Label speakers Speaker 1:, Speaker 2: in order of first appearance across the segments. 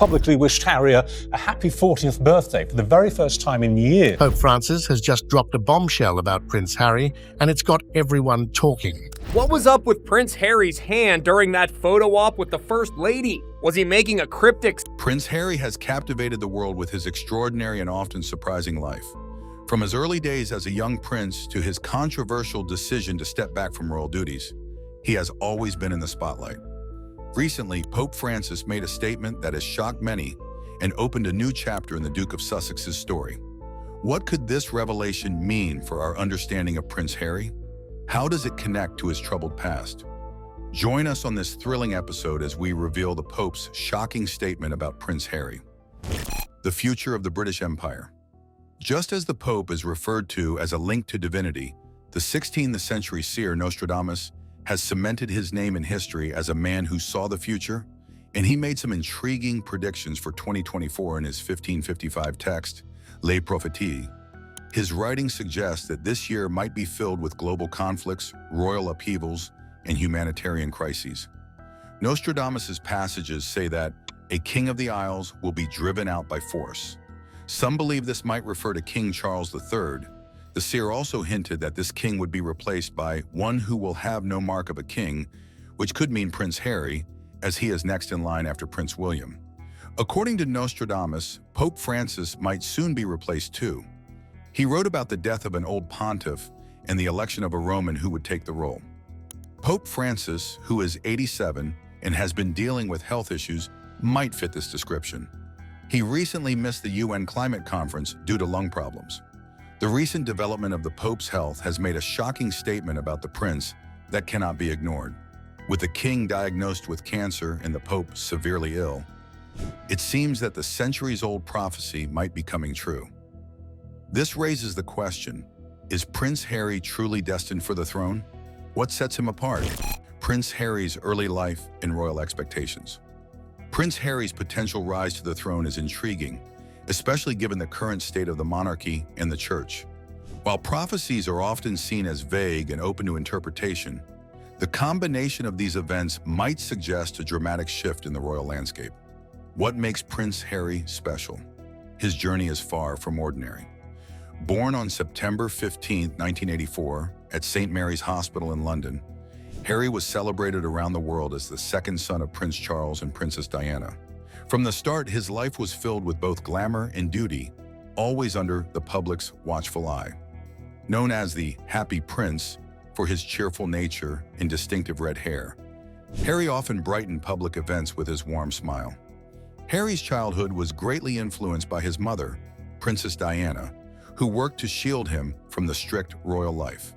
Speaker 1: publicly wished Harry a happy 40th birthday for the very first time in years.
Speaker 2: Pope Francis has just dropped a bombshell about Prince Harry, and it's got everyone talking.
Speaker 3: What was up with Prince Harry's hand during that photo op with the First Lady? Was he making a cryptic?
Speaker 4: Prince Harry has captivated the world with his extraordinary and often surprising life. From his early days as a young prince to his controversial decision to step back from royal duties, he has always been in the spotlight. Recently, Pope Francis made a statement that has shocked many and opened a new chapter in the Duke of Sussex's story. What could this revelation mean for our understanding of Prince Harry? How does it connect to his troubled past? Join us on this thrilling episode as we reveal the Pope's shocking statement about Prince Harry. The future of the British Empire. Just as the Pope is referred to as a link to divinity, the 16th century seer Nostradamus has cemented his name in history as a man who saw the future, and he made some intriguing predictions for 2024 in his 1555 text, Les Propheties. His writing suggests that this year might be filled with global conflicts, royal upheavals, and humanitarian crises. Nostradamus's passages say that a king of the Isles will be driven out by force. Some believe this might refer to King Charles III. The seer also hinted that this king would be replaced by one who will have no mark of a king, which could mean Prince Harry, as he is next in line after Prince William. According to Nostradamus, Pope Francis might soon be replaced too. He wrote about the death of an old pontiff and the election of a Roman who would take the role. Pope Francis, who is 87 and has been dealing with health issues, might fit this description. He recently missed the UN climate conference due to lung problems. The recent development of the Pope's health has made a shocking statement about the prince that cannot be ignored. With the king diagnosed with cancer and the Pope severely ill, it seems that the centuries-old prophecy might be coming true. This raises the question, is Prince Harry truly destined for the throne? What sets him apart? Prince Harry's early life and royal expectations. Prince Harry's potential rise to the throne is intriguing, especially given the current state of the monarchy and the church. While prophecies are often seen as vague and open to interpretation, the combination of these events might suggest a dramatic shift in the royal landscape. What makes Prince Harry special? His journey is far from ordinary. Born on September 15, 1984, at St. Mary's Hospital in London, Harry was celebrated around the world as the second son of Prince Charles and Princess Diana. From the start, his life was filled with both glamour and duty, always under the public's watchful eye. Known as the Happy Prince for his cheerful nature and distinctive red hair, Harry often brightened public events with his warm smile. Harry's childhood was greatly influenced by his mother, Princess Diana, who worked to shield him from the strict royal life.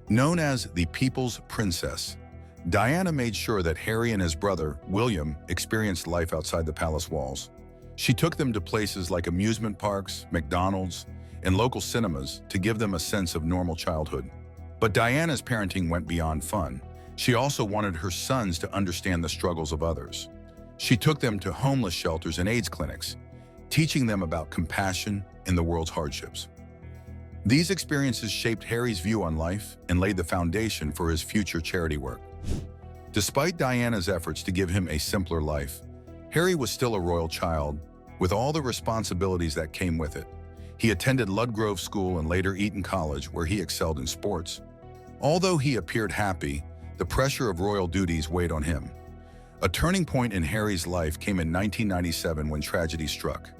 Speaker 4: Known as the People's Princess, Diana made sure that Harry and his brother, William, experienced life outside the palace walls. She took them to places like amusement parks, McDonald's, and local cinemas to give them a sense of normal childhood. But Diana's parenting went beyond fun. She also wanted her sons to understand the struggles of others. She took them to homeless shelters and AIDS clinics, teaching them about compassion and the world's hardships. These experiences shaped Harry's view on life and laid the foundation for his future charity work. Despite Diana's efforts to give him a simpler life, Harry was still a royal child, with all the responsibilities that came with it. He attended Ludgrove School and later Eton College, where he excelled in sports. Although he appeared happy, the pressure of royal duties weighed on him. A turning point in Harry's life came in 1997 when tragedy struck.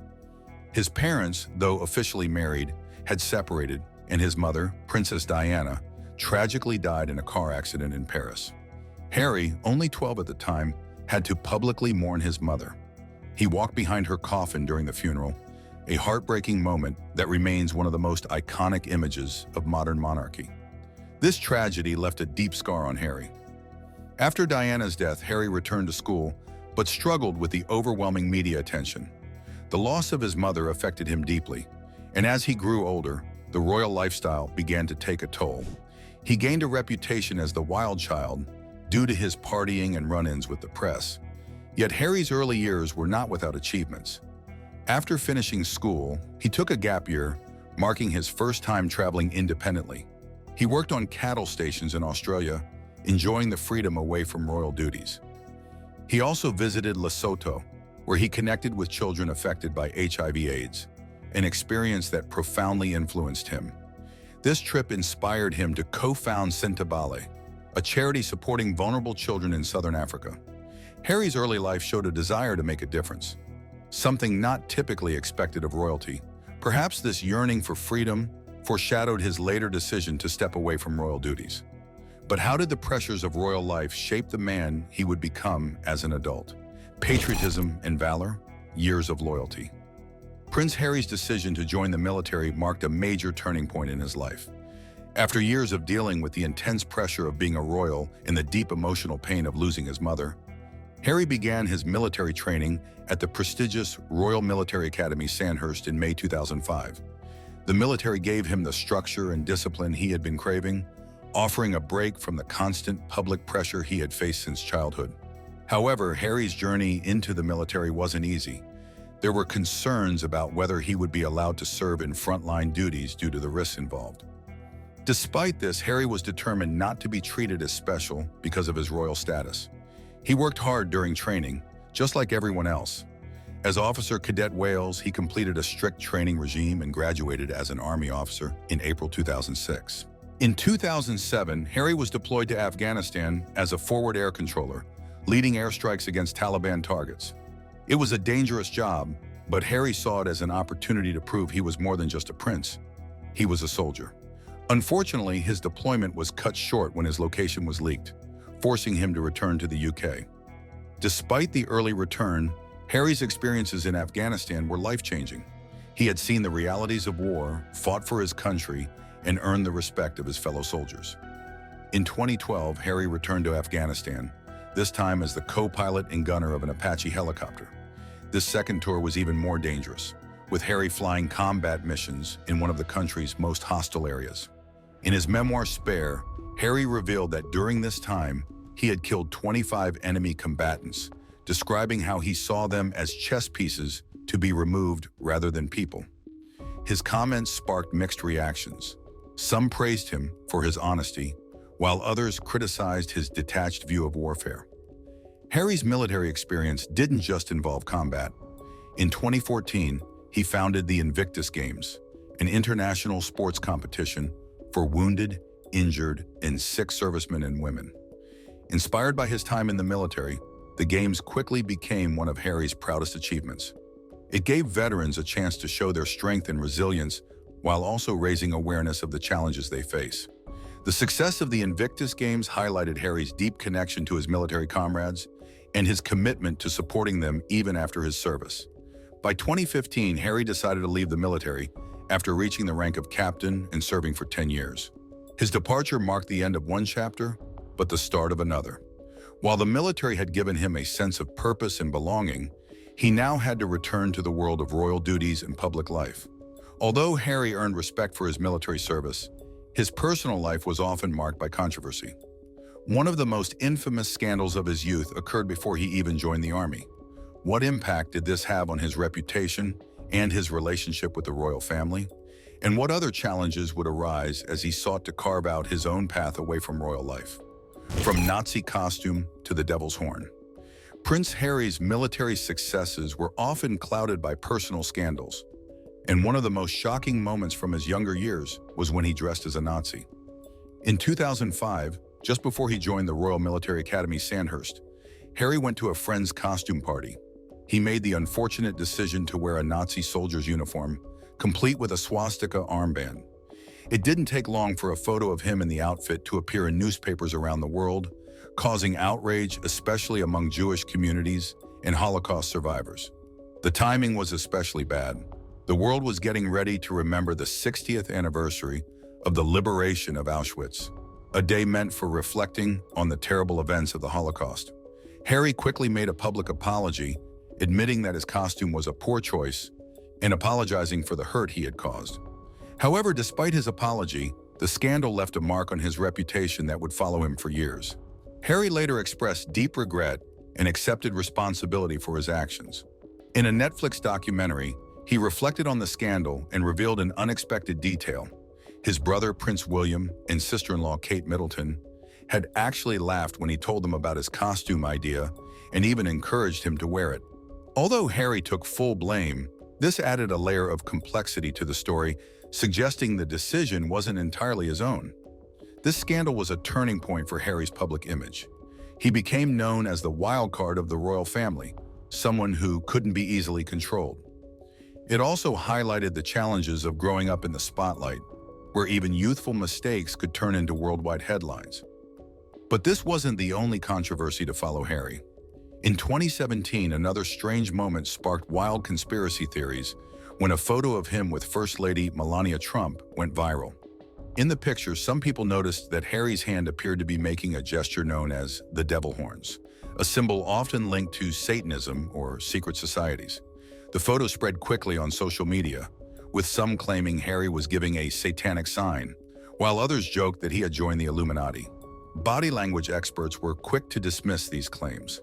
Speaker 4: His parents, though officially married, had separated, and his mother, Princess Diana, tragically died in a car accident in Paris. Harry, only 12 at the time, had to publicly mourn his mother. He walked behind her coffin during the funeral, a heartbreaking moment that remains one of the most iconic images of modern monarchy. This tragedy left a deep scar on Harry. After Diana's death, Harry returned to school, but struggled with the overwhelming media attention. The loss of his mother affected him deeply, and as he grew older, the royal lifestyle began to take a toll. He gained a reputation as the wild child due to his partying and run-ins with the press. Yet Harry's early years were not without achievements. After finishing school, he took a gap year, marking his first time traveling independently. He worked on cattle stations in Australia, enjoying the freedom away from royal duties. He also visited Lesotho, where he connected with children affected by HIV/AIDS, an experience that profoundly influenced him. This trip inspired him to co-found Sintabale, a charity supporting vulnerable children in southern Africa. Harry's early life showed a desire to make a difference, something not typically expected of royalty. Perhaps this yearning for freedom foreshadowed his later decision to step away from royal duties. But how did the pressures of royal life shape the man he would become as an adult? Patriotism and valor, years of loyalty. Prince Harry's decision to join the military marked a major turning point in his life. After years of dealing with the intense pressure of being a royal and the deep emotional pain of losing his mother, Harry began his military training at the prestigious Royal Military Academy Sandhurst in May 2005. The military gave him the structure and discipline he had been craving, offering a break from the constant public pressure he had faced since childhood. However, Harry's journey into the military wasn't easy. There were concerns about whether he would be allowed to serve in frontline duties due to the risks involved. Despite this, Harry was determined not to be treated as special because of his royal status. He worked hard during training, just like everyone else. As Officer Cadet Wales, he completed a strict training regime and graduated as an Army officer in April 2006. In 2007, Harry was deployed to Afghanistan as a forward air controller, leading airstrikes against Taliban targets. It was a dangerous job, but Harry saw it as an opportunity to prove he was more than just a prince. He was a soldier. Unfortunately, his deployment was cut short when his location was leaked, forcing him to return to the UK. Despite the early return, Harry's experiences in Afghanistan were life-changing. He had seen the realities of war, fought for his country, and earned the respect of his fellow soldiers. In 2012, Harry returned to Afghanistan, this time as the co-pilot and gunner of an Apache helicopter. This second tour was even more dangerous, with Harry flying combat missions in one of the country's most hostile areas. In his memoir Spare, Harry revealed that during this time, he had killed 25 enemy combatants, describing how he saw them as chess pieces to be removed rather than people. His comments sparked mixed reactions. Some praised him for his honesty, while others criticized his detached view of warfare. Harry's military experience didn't just involve combat. In 2014, he founded the Invictus Games, an international sports competition for wounded, injured, and sick servicemen and women. Inspired by his time in the military, the Games quickly became one of Harry's proudest achievements. It gave veterans a chance to show their strength and resilience while also raising awareness of the challenges they face. The success of the Invictus Games highlighted Harry's deep connection to his military comrades and his commitment to supporting them even after his service. By 2015, Harry decided to leave the military after reaching the rank of captain and serving for 10 years. His departure marked the end of one chapter, but the start of another. While the military had given him a sense of purpose and belonging, he now had to return to the world of royal duties and public life. Although Harry earned respect for his military service, his personal life was often marked by controversy. One of the most infamous scandals of his youth occurred before he even joined the army. What impact did this have on his reputation and his relationship with the royal family? And what other challenges would arise as he sought to carve out his own path away from royal life? From Nazi costume to the devil's horn. Prince Harry's military successes were often clouded by personal scandals, and one of the most shocking moments from his younger years was when he dressed as a Nazi. In 2005, just before he joined the Royal Military Academy Sandhurst, Harry went to a friend's costume party. He made the unfortunate decision to wear a Nazi soldier's uniform, complete with a swastika armband. It didn't take long for a photo of him in the outfit to appear in newspapers around the world, causing outrage, especially among Jewish communities and Holocaust survivors. The timing was especially bad. The world was getting ready to remember the 60th anniversary of the liberation of Auschwitz, a day meant for reflecting on the terrible events of the Holocaust. Harry quickly made a public apology, admitting that his costume was a poor choice and apologizing for the hurt he had caused. However, despite his apology, the scandal left a mark on his reputation that would follow him for years. Harry later expressed deep regret and accepted responsibility for his actions. In a Netflix documentary, he reflected on the scandal and revealed an unexpected detail. His brother, Prince William, and sister-in-law, Kate Middleton, had actually laughed when he told them about his costume idea and even encouraged him to wear it. Although Harry took full blame, this added a layer of complexity to the story, suggesting the decision wasn't entirely his own. This scandal was a turning point for Harry's public image. He became known as the wild card of the royal family, someone who couldn't be easily controlled. It also highlighted the challenges of growing up in the spotlight, where even youthful mistakes could turn into worldwide headlines. But this wasn't the only controversy to follow Harry. In 2017, another strange moment sparked wild conspiracy theories when a photo of him with First Lady Melania Trump went viral. In the picture, some people noticed that Harry's hand appeared to be making a gesture known as the devil horns, a symbol often linked to Satanism or secret societies. The photo spread quickly on social media, with some claiming Harry was giving a satanic sign, while others joked that he had joined the Illuminati. Body language experts were quick to dismiss these claims.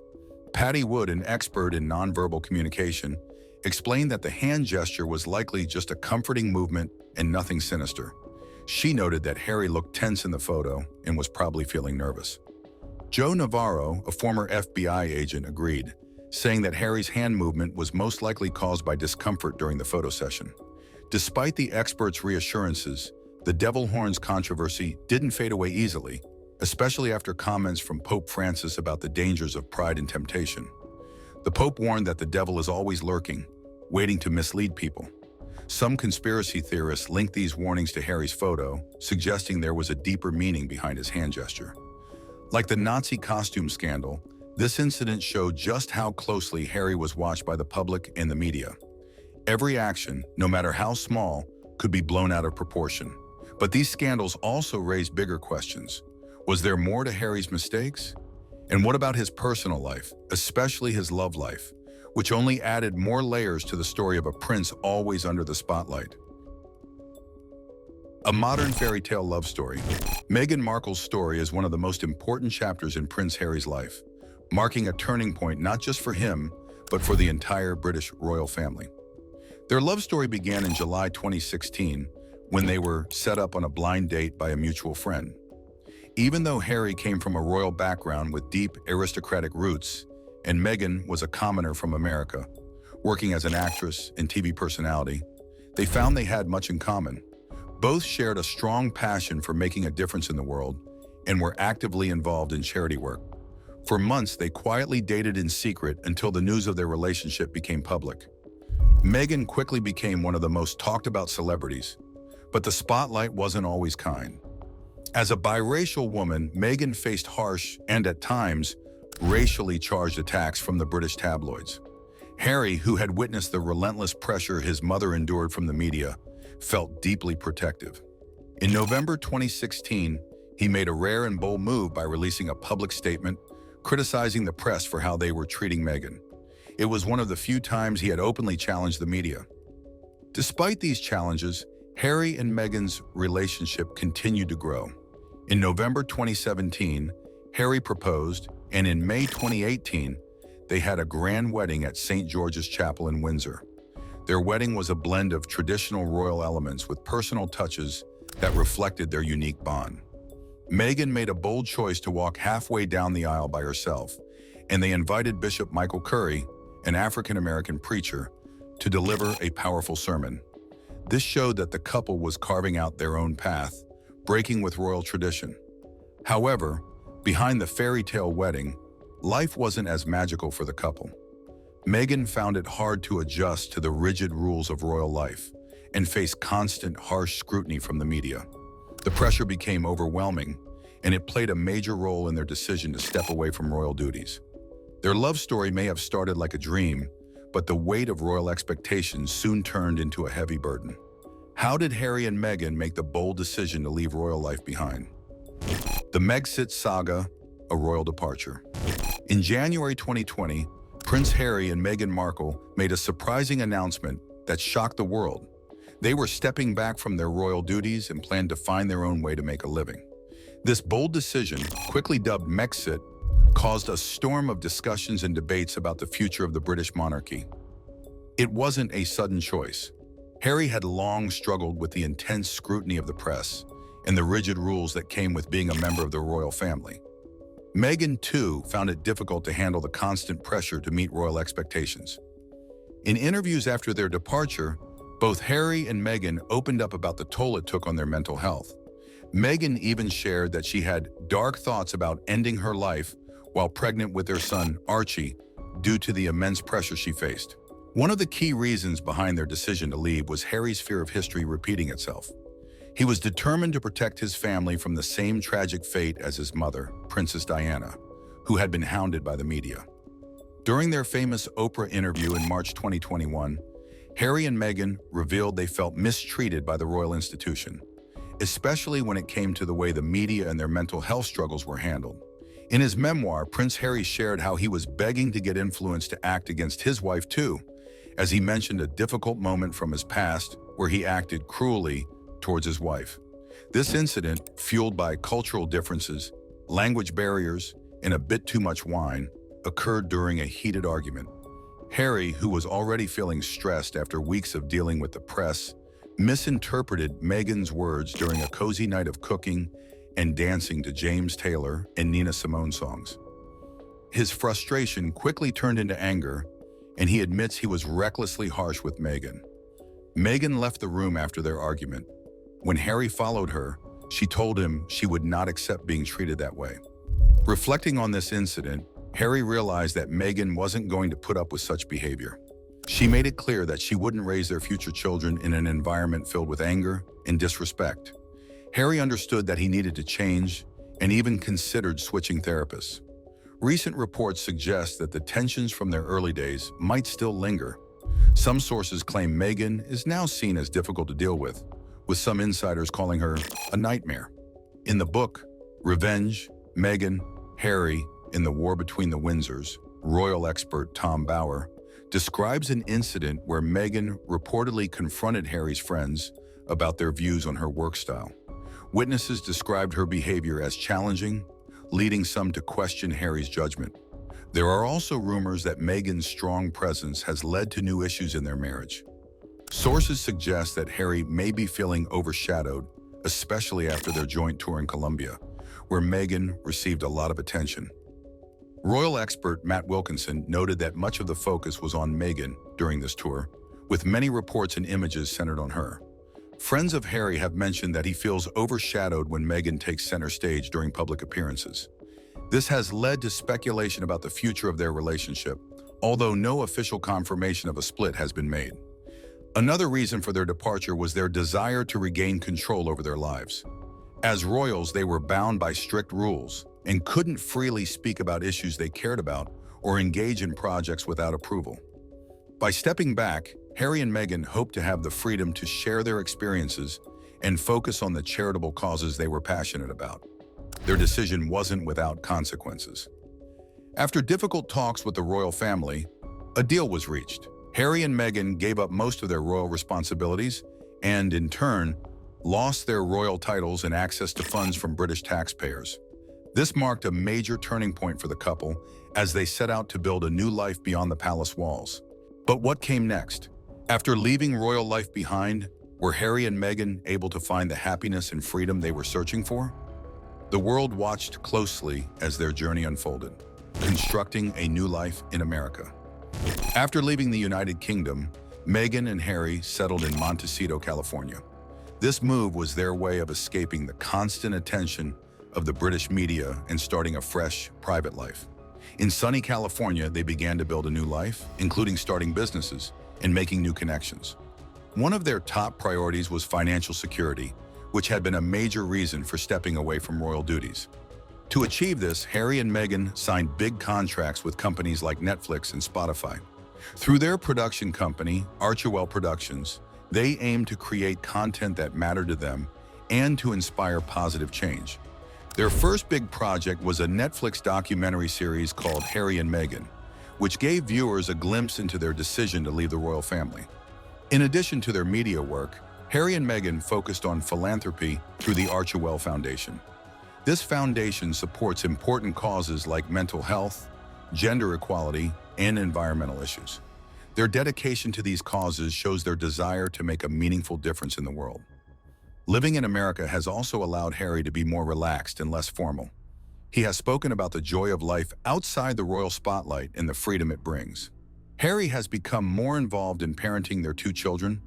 Speaker 4: Patty Wood, an expert in nonverbal communication, explained that the hand gesture was likely just a comforting movement and nothing sinister. She noted that Harry looked tense in the photo and was probably feeling nervous. Joe Navarro, a former FBI agent, agreed, saying that Harry's hand movement was most likely caused by discomfort during the photo session. Despite the experts' reassurances, the devil horns controversy didn't fade away easily, especially after comments from Pope Francis about the dangers of pride and temptation. The Pope warned that the devil is always lurking, waiting to mislead people. Some conspiracy theorists link these warnings to Harry's photo, suggesting there was a deeper meaning behind his hand gesture. Like the Nazi costume scandal, this incident showed just how closely Harry was watched by the public and the media. Every action, no matter how small, could be blown out of proportion. But these scandals also raised bigger questions. Was there more to Harry's mistakes? And what about his personal life, especially his love life, which only added more layers to the story of a prince always under the spotlight? A modern fairy tale love story, Meghan Markle's story is one of the most important chapters in Prince Harry's life, marking a turning point not just for him, but for the entire British royal family. Their love story began in July 2016, when they were set up on a blind date by a mutual friend. Even though Harry came from a royal background with deep aristocratic roots, and Meghan was a commoner from America, working as an actress and TV personality, they found they had much in common. Both shared a strong passion for making a difference in the world and were actively involved in charity work. For months, they quietly dated in secret until the news of their relationship became public. Meghan quickly became one of the most talked about celebrities, but the spotlight wasn't always kind. As a biracial woman, Meghan faced harsh and, at times, racially charged attacks from the British tabloids. Harry, who had witnessed the relentless pressure his mother endured from the media, felt deeply protective. In November 2016, he made a rare and bold move by releasing a public statement criticizing the press for how they were treating Meghan. It was one of the few times he had openly challenged the media. Despite these challenges, Harry and Meghan's relationship continued to grow. In November 2017, Harry proposed, and in May 2018, they had a grand wedding at St. George's Chapel in Windsor. Their wedding was a blend of traditional royal elements with personal touches that reflected their unique bond. Meghan made a bold choice to walk halfway down the aisle by herself, and they invited Bishop Michael Curry, an African-American preacher, to deliver a powerful sermon. This showed that the couple was carving out their own path, breaking with royal tradition. However, behind the fairy tale wedding, life wasn't as magical for the couple. Meghan found it hard to adjust to the rigid rules of royal life and faced constant, harsh scrutiny from the media. The pressure became overwhelming, and it played a major role in their decision to step away from royal duties. Their love story may have started like a dream, but the weight of royal expectations soon turned into a heavy burden. How did Harry and Meghan make the bold decision to leave royal life behind? The Megxit saga, a royal departure. In January 2020, Prince Harry and Meghan Markle made a surprising announcement that shocked the world. They were stepping back from their royal duties and planned to find their own way to make a living. This bold decision, quickly dubbed Megxit, caused a storm of discussions and debates about the future of the British monarchy. It wasn't a sudden choice. Harry had long struggled with the intense scrutiny of the press and the rigid rules that came with being a member of the royal family. Meghan, too, found it difficult to handle the constant pressure to meet royal expectations. In interviews after their departure, both Harry and Meghan opened up about the toll it took on their mental health. Meghan even shared that she had dark thoughts about ending her life while pregnant with their son, Archie, due to the immense pressure she faced. One of the key reasons behind their decision to leave was Harry's fear of history repeating itself. He was determined to protect his family from the same tragic fate as his mother, Princess Diana, who had been hounded by the media. During their famous Oprah interview in March 2021, Harry and Meghan revealed they felt mistreated by the royal institution, especially when it came to the way the media and their mental health struggles were handled. In his memoir, Prince Harry shared how he was begging to get influence to act against his wife too, as he mentioned a difficult moment from his past where he acted cruelly towards his wife. This incident, fueled by cultural differences, language barriers, and a bit too much wine, occurred during a heated argument. Harry, who was already feeling stressed after weeks of dealing with the press, misinterpreted Meghan's words during a cozy night of cooking and dancing to James Taylor and Nina Simone songs. His frustration quickly turned into anger, and he admits he was recklessly harsh with Meghan. Meghan left the room after their argument. When Harry followed her, she told him she would not accept being treated that way. Reflecting on this incident, Harry realized that Meghan wasn't going to put up with such behavior. She made it clear that she wouldn't raise their future children in an environment filled with anger and disrespect. Harry understood that he needed to change and even considered switching therapists. Recent reports suggest that the tensions from their early days might still linger. Some sources claim Meghan is now seen as difficult to deal with some insiders calling her a nightmare. In the book, Revenge, Meghan, Harry, in the War Between the Windsors, royal expert Tom Bower describes an incident where Meghan reportedly confronted Harry's friends about their views on her work style. Witnesses described her behavior as challenging, leading some to question Harry's judgment. There are also rumors that Meghan's strong presence has led to new issues in their marriage. Sources suggest that Harry may be feeling overshadowed, especially after their joint tour in Colombia, where Meghan received a lot of attention. Royal expert Matt Wilkinson noted that much of the focus was on Meghan during this tour, with many reports and images centered on her. Friends of Harry have mentioned that he feels overshadowed when Meghan takes center stage during public appearances. This has led to speculation about the future of their relationship, although no official confirmation of a split has been made. Another reason for their departure was their desire to regain control over their lives. As royals, they were bound by strict rules and couldn't freely speak about issues they cared about or engage in projects without approval. By stepping back, Harry and Meghan hoped to have the freedom to share their experiences and focus on the charitable causes they were passionate about. Their decision wasn't without consequences. After difficult talks with the royal family, a deal was reached. Harry and Meghan gave up most of their royal responsibilities and, in turn, lost their royal titles and access to funds from British taxpayers. This marked a major turning point for the couple as they set out to build a new life beyond the palace walls. But what came next? After leaving royal life behind, were Harry and Meghan able to find the happiness and freedom they were searching for? The world watched closely as their journey unfolded, constructing a new life in America. After leaving the United Kingdom, Meghan and Harry settled in Montecito, California. This move was their way of escaping the constant attention of the British media and starting a fresh, private life. In sunny California, they began to build a new life, including starting businesses and making new connections. One of their top priorities was financial security, which had been a major reason for stepping away from royal duties. To achieve this, Harry and Meghan signed big contracts with companies like Netflix and Spotify. Through their production company, Archewell Productions, they aimed to create content that mattered to them and to inspire positive change. Their first big project was a Netflix documentary series called Harry and Meghan, which gave viewers a glimpse into their decision to leave the royal family. In addition to their media work, Harry and Meghan focused on philanthropy through the Archewell Foundation. This foundation supports important causes like mental health, gender equality, and environmental issues. Their dedication to these causes shows their desire to make a meaningful difference in the world. Living in America has also allowed Harry to be more relaxed and less formal. He has spoken about the joy of life outside the royal spotlight and the freedom it brings. Harry has become more involved in parenting their two children,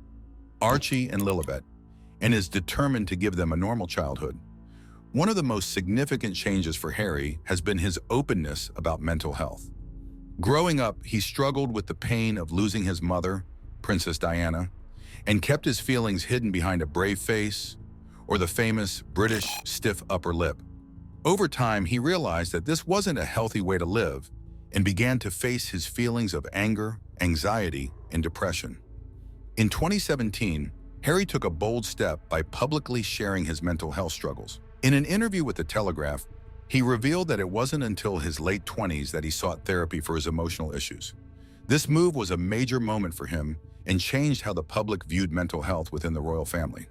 Speaker 4: Archie and Lilibet, and is determined to give them a normal childhood. One of the most significant changes for Harry has been his openness about mental health. Growing up, he struggled with the pain of losing his mother, Princess Diana, and kept his feelings hidden behind a brave face or the famous British stiff upper lip. Over time, he realized that this wasn't a healthy way to live and began to face his feelings of anger, anxiety, and depression. In 2017, Harry took a bold step by publicly sharing his mental health struggles. In an interview with The Telegraph, he revealed that it wasn't until his late 20s that he sought therapy for his emotional issues. This move was a major moment for him and changed how the public viewed mental health within the royal family.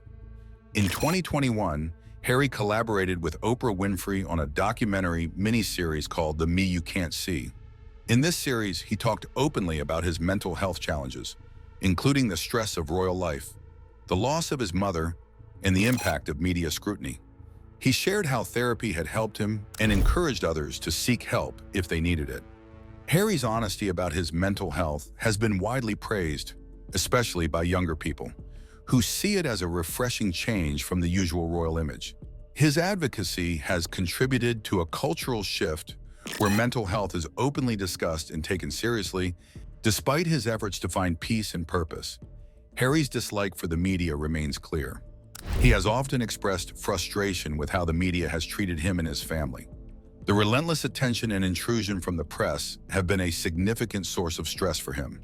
Speaker 4: In 2021, Harry collaborated with Oprah Winfrey on a documentary miniseries called The Me You Can't See. In this series, he talked openly about his mental health challenges, including the stress of royal life, the loss of his mother, and the impact of media scrutiny. He shared how therapy had helped him and encouraged others to seek help if they needed it. Harry's honesty about his mental health has been widely praised, especially by younger people, who see it as a refreshing change from the usual royal image. His advocacy has contributed to a cultural shift where mental health is openly discussed and taken seriously. Despite his efforts to find peace and purpose, Harry's dislike for the media remains clear. He has often expressed frustration with how the media has treated him and his family. The relentless attention and intrusion from the press have been a significant source of stress for him.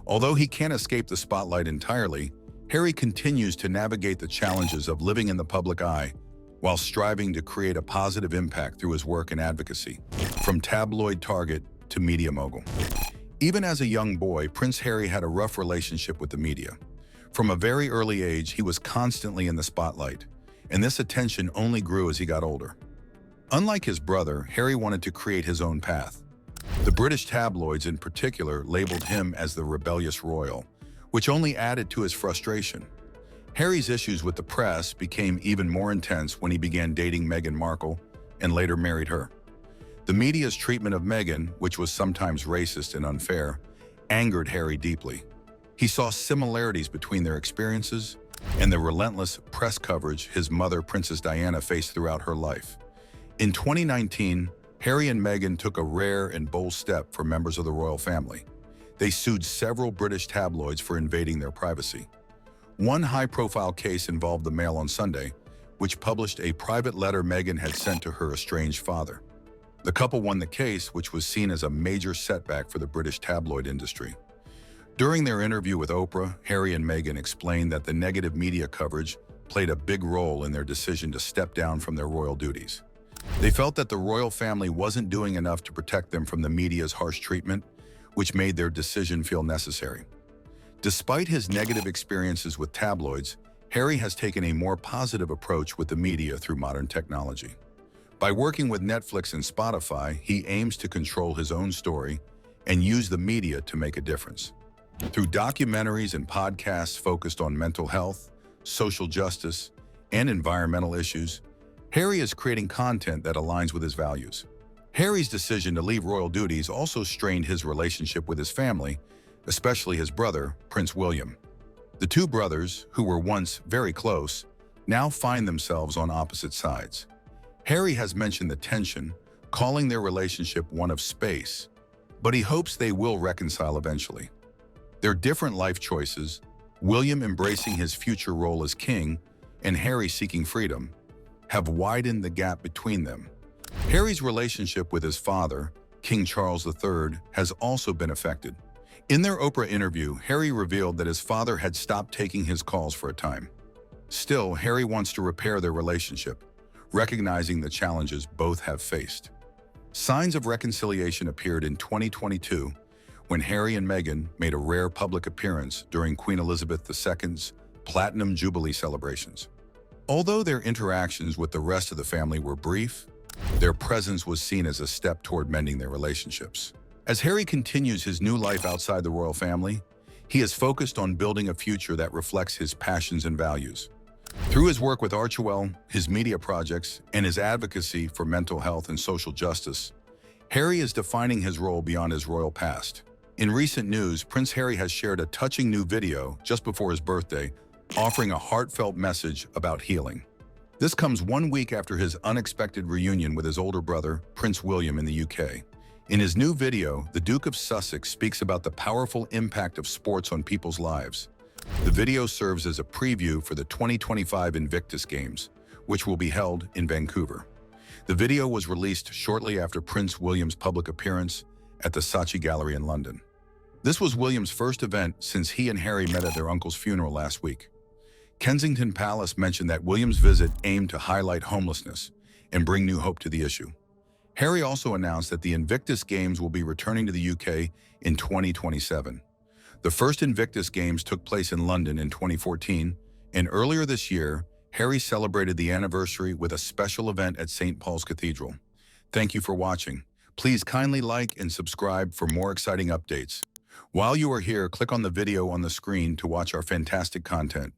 Speaker 4: Although he can't escape the spotlight entirely, Harry continues to navigate the challenges of living in the public eye while striving to create a positive impact through his work and advocacy, from tabloid target to media mogul. Even as a young boy, Prince Harry had a rough relationship with the media. From a very early age, he was constantly in the spotlight, and this attention only grew as he got older. Unlike his brother, Harry wanted to create his own path. The British tabloids in particular labeled him as the rebellious royal, which only added to his frustration. Harry's issues with the press became even more intense when he began dating Meghan Markle and later married her. The media's treatment of Meghan, which was sometimes racist and unfair, angered Harry deeply. He saw similarities between their experiences and the relentless press coverage his mother, Princess Diana, faced throughout her life. In 2019, Harry and Meghan took a rare and bold step for members of the royal family. They sued several British tabloids for invading their privacy. One high-profile case involved the Mail on Sunday, which published a private letter Meghan had sent to her estranged father. The couple won the case, which was seen as a major setback for the British tabloid industry. During their interview with Oprah, Harry and Meghan explained that the negative media coverage played a big role in their decision to step down from their royal duties. They felt that the royal family wasn't doing enough to protect them from the media's harsh treatment, which made their decision feel necessary. Despite his negative experiences with tabloids, Harry has taken a more positive approach with the media through modern technology. By working with Netflix and Spotify, he aims to control his own story and use the media to make a difference. Through documentaries and podcasts focused on mental health, social justice, and environmental issues, Harry is creating content that aligns with his values. Harry's decision to leave royal duties also strained his relationship with his family, especially his brother, Prince William. The two brothers, who were once very close, now find themselves on opposite sides. Harry has mentioned the tension, calling their relationship one of space, but he hopes they will reconcile eventually. Their different life choices, William embracing his future role as king and Harry seeking freedom, have widened the gap between them. Harry's relationship with his father, King Charles III, has also been affected. In their Oprah interview, Harry revealed that his father had stopped taking his calls for a time. Still, Harry wants to repair their relationship, recognizing the challenges both have faced. Signs of reconciliation appeared in 2022 when Harry and Meghan made a rare public appearance during Queen Elizabeth II's Platinum Jubilee celebrations. Although their interactions with the rest of the family were brief, their presence was seen as a step toward mending their relationships. As Harry continues his new life outside the royal family, he is focused on building a future that reflects his passions and values. Through his work with Archewell, his media projects, and his advocacy for mental health and social justice, Harry is defining his role beyond his royal past. In recent news, Prince Harry has shared a touching new video just before his birthday, offering a heartfelt message about healing. This comes 1 week after his unexpected reunion with his older brother, Prince William, in the UK. In his new video, the Duke of Sussex speaks about the powerful impact of sports on people's lives. The video serves as a preview for the 2025 Invictus Games, which will be held in Vancouver. The video was released shortly after Prince William's public appearance at the Saatchi Gallery in London. This was William's first event since he and Harry met at their uncle's funeral last week. Kensington Palace mentioned that William's visit aimed to highlight homelessness and bring new hope to the issue. Harry also announced that the Invictus Games will be returning to the UK in 2027. The first Invictus Games took place in London in 2014, and earlier this year, Harry celebrated the anniversary with a special event at St. Paul's Cathedral. Thank you for watching. Please kindly like and subscribe for more exciting updates. While you are here, click on the video on the screen to watch our fantastic content.